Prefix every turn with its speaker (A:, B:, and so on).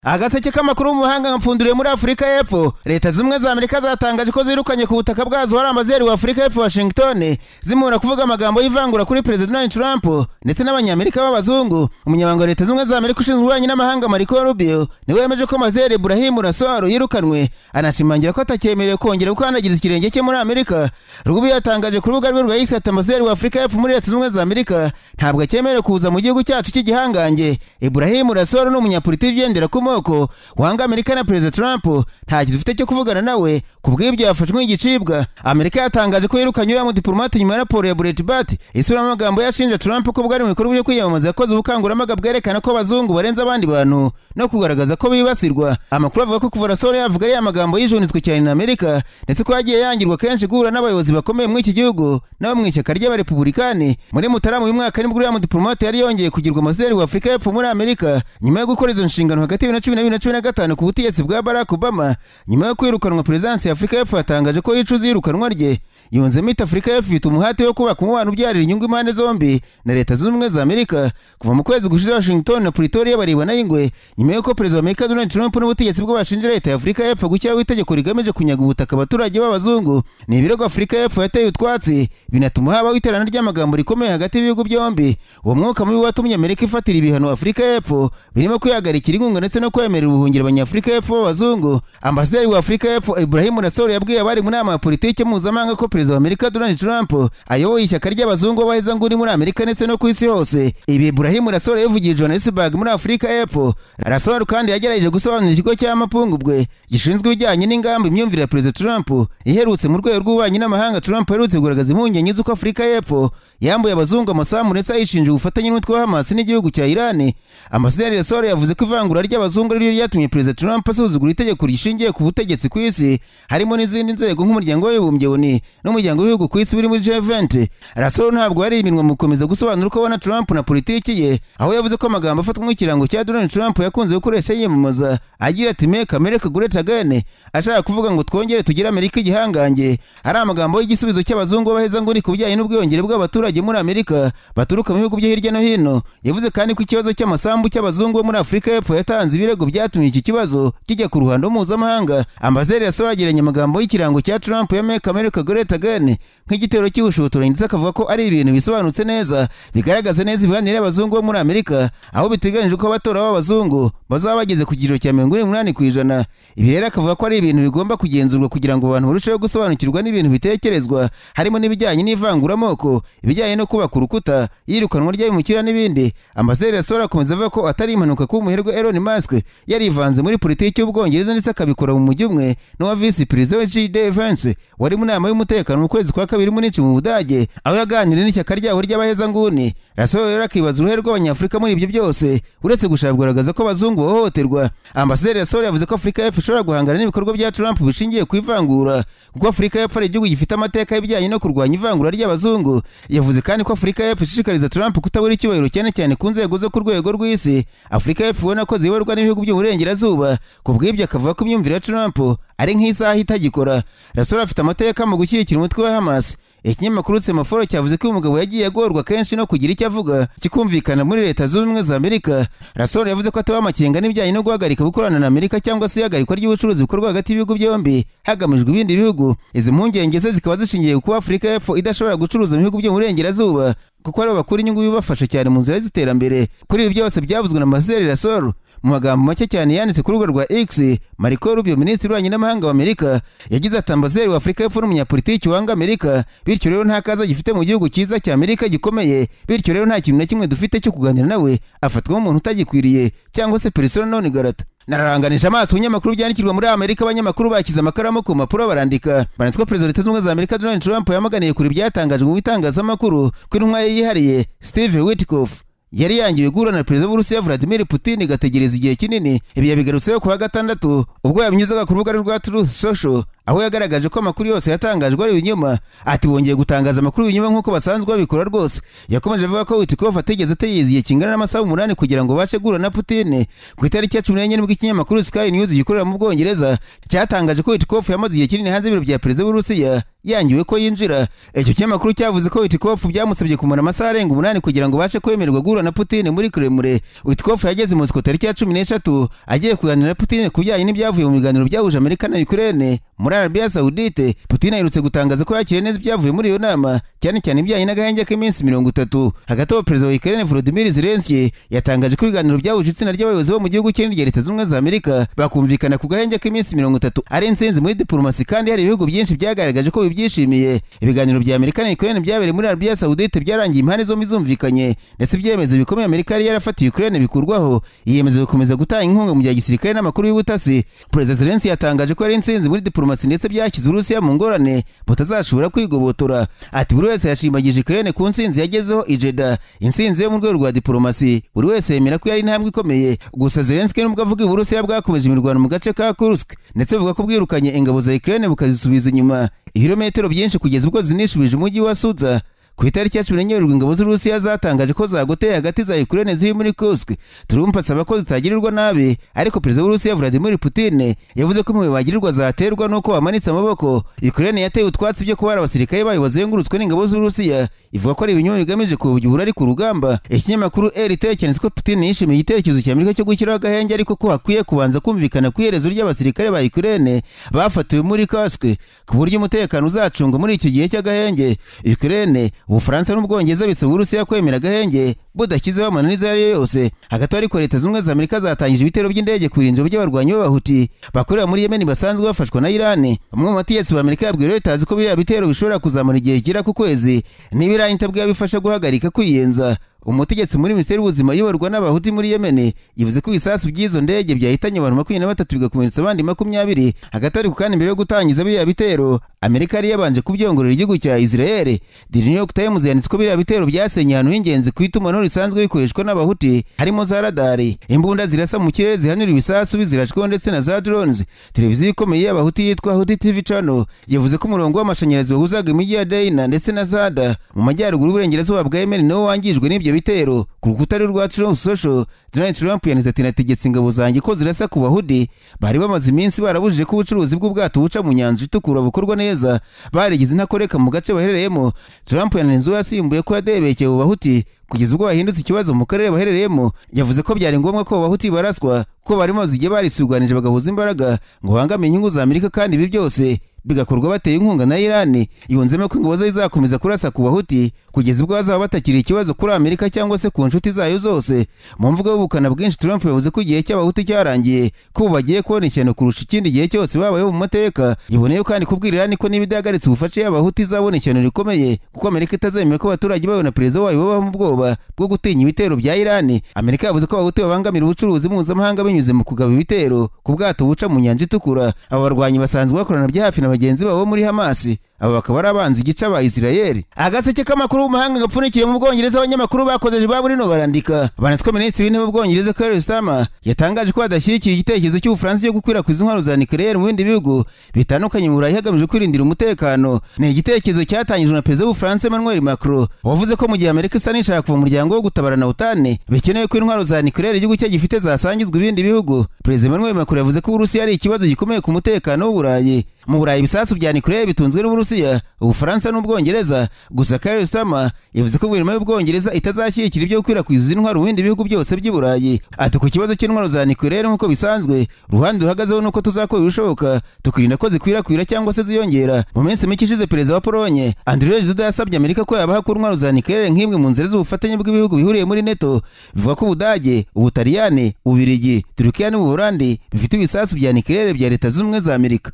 A: Agaseke k'amakuru mu mahanga mfunduriye muri Afrika y'Epfo. Leta z'Ubumwe za Amerika zatangaje ko zirukanye ku butaka bwazo hari ambasaderi wa Afrika y'Epfo Washington zimura kuvuga amagambo y'ivangura kuri President Donald Trump ndetse n'abanyamerika b'abazungu. Umunyamabanga wa Leta z'Ubumwe za Amerika ushinzwe ububanyi n'amahanga Marco Rubio niwe yemeje ko ambasaderi Ibrahim Rasool yirukanwe, anashimangira ko atakyemerewe kongera gukandagiza ikirenge cye muri Amerika. Rubio yatangaje ku rubuga rwe rwa X ati ambasaderi wa Afrika y'Epfo muri Leta z'Ubumwe za Amerika ntabwo acyemerewe kuza mu gihugu cyacu cy'igihangange. Ibrahim Rasool ni umunyapolitiki ugendera ku moko wanga Amerika na President Trump nta dufite cyo kuvugana nawe kubw'ibyo yafashwe nk'igicibwa. Amerika yatangaje ko yirukanye uyu diplomate nyuma ya raporo ya Breitbart isura amagambo yashinja Trump ko bwari mu bikorwa byo kwiyamamaza yakoze ubukangurambaga bwerekana ko abazungu barenze abandi bantu no kugaragaza ko bibasirwa. Amakuru avuga ko kuva Rasool yavuga ari amagambo yijunitswe cyane na Amerika ndetse ko yagiye yangirwa kenshi guhura n'abayobozi bakomeye muri iki gihugu nabo mu ishyaka ry'abarepublikani. Muri Mutarama uyu mwaka nibwo uyu diplomate yari yongeye kugirwa ambasaderi wa Afrika y'Epfo muri Amerika nyuma yo gukora izo nshingano hagati ya 2012 na 2015 ku butegetsi bwa Barack Obama. Nyuma yo kwirukanwa Presidence ya Afrika y'Epfo yatangaje ko yicuza iyirukanwa rye. Yunzemo iti Afrika y'Epfo ifite umuhate wo kubaka umubano ubyarira inyungu impande zombi na Leta z'Ubumwe za Amerika. Kuva mu kwezi gushize Washington na Pretoria baribana y'ingwe nyuma y'uko President wa Amerika Donald Trump n'ubutegetsi bwo bashinja Leta ya Afrika y'Epfo gushyiraho itegeko rigamije kunyaga ubutaka abaturage b'abazungu. Ni ibirego Afrika y'Epfo yateye utwatsi binatuma habaho iterana ry'amagambo rikomeye hagati y'ibihugu byombi. Uwo mwuka mubi watumye Amerika ifatira ibihano Afrika y'Epfo birimo kwihagarikira inkunga ndetse no kwemerera ubuhungiro abanyafrika y'Epfo b'abazungu. Ambasaderi wa Afrika y'Epfo Ibrahim Rasool yabwiye abari mu nama ya politiki mpuzamahanga ko Perezida wa Amerika Donald Trump ayoboye ishyaka ry'abazungu baheza nguni muri Amerika ndetse no ku isi hose. Ibi Ibrahim Rasool yavugiye Johannesburg muri Afrika y'Epfo. Rasool kandi yagerageje gusobanura ikigo cy'amapungubwe gishinzwe ibijyanye n'ingamba imyumvire ya President Trump iherutse mu rwego rw'ububanyi n'amahanga. Trump yaherutse kugaragaza impungenge z'uko Afrika y'Epfo yambuye abazungu amasambu ndetse ayishinja ubufatanye n'umutwe wa Hamas n'igihugu cya Iran. Ambasaderi Rasool yavuze ko ivangura ry'abazungu ryo ryatumye President Trump asuzugura itegeko rishingiye ku butegetsi ku isi harimo n'izindi nzego nk'umuryango w'abibumbye ONU n'umuryango w'ibihugu ku isi biri muri G20. Rasool ntabwo yari iminwa mu gukomeza gusobanura uko abona Trump na politiki ye, aho yavuze ko amagambo afatwa nk'ikirango cya Donald Trump yakunze gukoresha yiyamamaza agira ati Make America Great Again, ashaka kuvuga ngo twongere tugire Amerika igihangange. Hari amagambo y'igisubizo cy'abazungu baheza nguni ku bijyanye n'ubwiyongere bw'abaturage muri Amerika baturuka mu bihugu byo hirya no hino. Yavuze kandi ko ikibazo cy'amasambu cy'abazungu bo muri Afrika y'Epfo yatanze ibirego byatumye iki kibazo kijya ku ruhando mpuzamahanga. Ambasaderi Rasool agereranya amagambo y'ikirango cya Trump ya Make America Great Again nk'igitero cy'ubushotoranyi ndetse akavuga ko ari ibintu bisobanutse neza bigaragaza neza ibiganiro y'abazungu bo muri Amerika, aho biteganyijwe ko abatora b'abazungu bazaba bageze ku kigero cya 80%. Ibi rero akavuga ko ari ibintu bigomba kugenzurwa kugira ngo abantu barusheho gusobanukirwa n'ibintu bitekerezwa harimo n'ibijyanye n'ivanguramoko, ibijyanye no kubaka urukuta, yirukanwa ry'abimukira n'ibindi. Ambasaderi Rasool akomeza avuga ko atari impanuka ko umuherwe Elon Musk yarivanze muri politiki y'Ubwongereza ndetse akabikora mu mujyi umwe n'uwa Vice President J.D. Vance wari mu nama y'umutekano mu kwezi kwa kabiri muri mu Budage, aho yaganiriye n'ishyaka ryabo ry'abaheza nguni. Rasool rero akibaza uruhare rw'abanyafrika muri ibyo byose uretse gushaka kugaragaza ko abazungu bahohoterwa. Ambasaderi Rasool yavuze ko Afrika y'Epfo ishobora guhangana n'ibikorwa bya Trump bishingiye ku ivangura kuko Afrika y'Epfo ari igihugu gifite amateka y'ibijyanye no kurwanya ivangura ry'abazungu. Yavuze kandi ko Afrika y'Epfo ishishikariza Trump kutabura icyubahiro cyane cyane ku nzego zo ku rwego rw'isi. Afrika y'Epfo ubona ko ziyoborwa n'ibihugu by'uburengerazuba, kubw'ibyo akavuga ko imyumvire ya Trump ari nk'isaha itagikora. Rasool afite amateka mu gushyigikira umutwe wa Hamas. Ikinyamakuru Semaphore cyavuze ko uyu mugabo yagiye agorwa kenshi no kugira icyo avuga kikumvikana muri Leta z'Ubumwe za Amerika. Rasool yavuze ko ataba amakenga n'ibijyanye no guhagarika gukorana na Amerika cyangwa se ihagarikwa ry'ubucuruzi bukorwa hagati y'ibihugu byombi hagamijwe ibindi bihugu. Izi mpungenge ze zikaba zishingiye ku Afrika y'Epfo idashobora gucuruza mu bihugu byo mu burengerazuba kuko ari bakuru inyungu bibafasha cyane mu nzira z'iterambere. Kuri ibi byose byavuzwe na Ambasaderi Rasool mu magambo make cyane yanditse ku rubuga rwa X. Marco Rubio, Minisitiri w'Ububanyi n'Amahanga wa Amerika, yagize ati ambasaderi wa Afrika y'Epfo n'umunyapolitiki wanga Amerika, bityo rero nta kaza gifite mu gihugu cyiza cya Amerika gikomeye, bityo rero nta kintu na kimwe dufite cyo kuganira nawe, afatwa nk'umuntu utagikwiriye cyangwa se persona non grata. Nararanganisha amaso ibinyamakuru byandikirwa muri Amerika. Abanyamakuru bakize amakaramu ku mpapuro barandika banditse ko Perezida wa Leta z'Ubumwe za Amerika Donald Trump yamaganiye kuri ibyatangajwe mu bitangazamakuru ko intumwa ye yihariye Steve Witkoff yari yangiwe guhura na Perezida w'Uburusiya Vladimir Putin igategereza igihe kinini. Ibi yabigarutseho ku wa gatandatu ubwo yabinyuzaga ku rubuga rwa Truth Social aho yagaragaje ko amakuru yose yatangajwe ari ibinyoma. Ati bongeye gutangaza amakuru y'ibinyoma nk'uko basanzwe babikora rwose. Yakomeje avuga ko Witkoff atigeze ategereza igihe kingana n'amasaha 8 kugira ngo bashe guhura na Putin. Ku itariki ya 14 nibwo ikinyamakuru Sky News gikorera mu Bwongereza cyatangaje ko Witkoff yamaze igihe kinini hanze y'ibiro bya perezida w'Uburusiya yangiwe ko yinjira. Icyo kinyamakuru cyavuze ko Witkoff byamusabye kumara amasaha arenga 8 kugira ngo bashe kwemererwa guhura na Putin muri Kremlin. Witkoff yageze mu Moscow tariki ya 13 agiye kuganira na Putin ku bijyanye n'ibyavuye mu biganiro byahuje Amerika na Ukraine muri Arabia Saudite. Putin aherutse gutangaza ko yakiriye neza ibyavuye muri iyo nama, cyane cyane ibijyanye n'agahenge k'iminsi 30. Hagati aho perezida wa Ukraine Volodymyr Zelensky yatangaje ko ibiganiro byahuje itsinda ry'abayobozi bo mu gihugu cye n'irya Leta Zunze Ubumwe za Amerika bakumvikana ku gahenge k'iminsi 30 ari intsinzi muri diplomasi, kandi hari ibihugu byinshi byagaragaje ko bibyishimiye. Ibiganiro bya Amerika na Ukraine byabereye muri Arabia Saudite byarangiye impande zombi zumvikanye, ndetse ibyemezo bikomeye Amerika yari yarafatiye Ukraine bikurwaho, yiyemeza gukomeza gutanga inkunga mu gihe gisirikare n'amakuru y'ubutasi. Perezida Zelensky yatangaje ko ari intsinzi muri diplomasi ndetse byashyize Urusiya mu ngorane butazashobora kwigobotora. Ati buri wese yashimagije Ukraine ku ntsinzi yagezeho i Jeddah, intsinzi yo mu rwego rwa diplomasi. Buri wese yemera ko yari intambwe ikomeye. Gusa Zelensky nubwo avuga Uburusiya bwakomeje imirwano mu gace ka Kursk, ndetse avuga ko bwirukanye ingabo za Ukraine bukazisubiza inyuma ibirometero byinshi kugeza ubwo zinishubije umujyi wa Sudzha. Ku itariki ya 14 ingabo z'Urusiya zatangaje ko zagoteye hagati za Ukraine ziri muri Kursk. Trump asaba ko zitagirirwa nabi, ariko perezida w'Urusiya Vladimir Putin yavuze ko imwe bagirirwa zaterwa nuko bamanitse amaboko. Ukraine yateye utwatsi byo kubara abasirikare bayo bazengurutswe n'ingabo z'Urusiya, ivuga ko ari ibinyoma bigamije kububyura ari ku rugamba. Ikinyamakuru RT cyanditse ko Putin yishimiye igitekerezo cya Amerika cyo gushyiraho agahenge, ariko ko hakwiye kubanza kumvikana ku iherezo ry'abasirikare ba Ukraine bafatiwe muri Kursk ku buryo umutekano uzacungwa muri icyo gihe cy'agahenge. Ukraine, Ubufaransa n'Ubwongereza bisaba Urusiya kwemera agahenge budashyizeho amananiza yari yose. Hagati ariko Leta Zunze Ubumwe za Amerika zatangije ibitero by'indege ku birindiro by'abarwanyi b'Abahuti bakorera muri Yemen basanzwe bafashwa na Iran. Umwe mu bategetsi b'Amerika yabwiye Reuters ko biriya bitero bishobora kuzamara igihe kigera ku kwezi niba Iran itabwiye bifasha guhagarika kwiyenza. Umutegetsi muri Minisiteri y'Ubuzima iyoborwa n'Abahuti muri Yemen yivuze ko ibisasu by'izo ndege byahitanye abantu 23 bigakomeretsa abandi 20. Hagati ariko kandi mbere yo gutangiza biriya bitero, Amerika yari yabanje kubyongorera igihugu cya Israel. The New York Times yanditse ko biriya bitero byasenye ahantu h'ingenzi ku itumanaho risanzwe bikoreshwa n'Abahuti, harimo za radari, imbunda zirasa mu kirere zihanura ibisasu bizirashweho, ndetse na za drones. Televiziyo ikomeye y'Abahuti yitwa Houthi TV Channel yavuze ko umurongo w'amashanyarazi wahuzaga imijyi ya Deina ndetse na Zada mu majyaruguru y'uburengerazuba bwa Yemen niwo wangijwe n'ibyo bitero. Ku rukuta rwa Truth Social, Donald Trump yanditse ati nategetse ingabo zanjye ko zirasa ku Bahudi bari bamaze iminsi barabujije ko ubucuruzi bw'ubwato buca mu nyanja itukura bukorwa neza, barigize intakoreka mu gace baherereyemo. Trump yanenze yasimbuye ko yadebekeye abo Bahuti kugeza ubwo bahindutse ikibazo mu karere baherereyemo. Yavuze ko byari ngombwa ko Abahuti baraswa, ko bari maze igihe barisuganije bagahuza imbaraga ngo bangame inyungu za Amerika, kandi ibi byose bigakorwa bateye inkunga na Iran. Yunzemo ko ingabo ze zizakomeza kurasa ku Bahuti kugeza ubwo bazaba batakiri ikibazo kuri Amerika cyangwa se ku nshuti zayo zose. Mu mvugo y'ubukana bwinshi, Trump yavuze ko igihe cy'Abahuti cyarangiye, ko bagiye kubona ishyano kurusha ikindi gihe cyose babayeho mu mateka. Yiboneye kandi kubwira Iran ko niba idahagaritse ubufasha y'Abahuti izabona ishyano rikomeye, kuko Amerika itazemera ko abaturage bayo na perezida wayo babaho mu bwoba bwo gutinya ibitero bya Iran. Amerika yavuze ko Abahuti babangamira ubucuruzi mpuzamahanga binyuze mu kugaba ibitero ku bwato buca mu nyanja itukura. Aba barwanyi basanzwe bakorana bya hafi na bagenzi babo muri Hamas, aba bakaba ari abanzi igice aba Israel. Agaseke k'amakuru y'umahanga gapfunikire mu Bwongereza, abanyamakuru bakozeje ba burino barandika. Banditswe Minisitiri w'Intebe w'Ubwongereza Keir Starmer yatangaje ko adashyigikiye igitekerezo cy'Ubufaransa cyo gukwirakwiza intwaro za nucleaire mu bindi bihugu bitandukanye mu Burayi hagamijwe kwirindira umutekano. Ni igitekerezo cyatangijwe na perezida w'Ubufaransa Emmanuel Macron, wavuze ko mu gihe Amerika isa n'ishaka kuva mu muryango wo gutabarana OTAN, bikenewe ko intwaro za nucleaire igihugu cye gifite zasangizwa ibindi bihugu. Perezida Emmanuel Macron yavuze ko Uburusiya ari ikibazo gikomeye ku mutekano w'Uburayi. Mu Burayi ibisasu bya nucleaire bitunzwe n'Uburusiya, Ubufaransa n'Ubwongereza. Gusa Keir Starmer yavuze ko guverinoma y'Ubwongereza itazashyigikira ibyo gukwirakwiza intwaro mu bindi bihugu byose by'i Burayi. Ati ku kibazo cy'intwaro za nucleaire nk'uko bisanzwe, uruhande ruhagazeho nuko tuzakora ibishoboka tukirinda ko zikwirakwira cyangwa se ziyongera. Mu minsi mike ishize, perezida wa Polonye Andrzej Duda yasabye Amerika ko yabaha ku intwaro za nucleaire nk'imwe mu nzira z'ubufatanye bw'ibihugu bihuriye muri NATO. Bivuga ko Ubudage, Ubutaliyani, Ububiligi, Turukiya n'Ubuholandi bifite ibisasu bya nucleaire bya Leta Zunze Ubumwe za Amerika.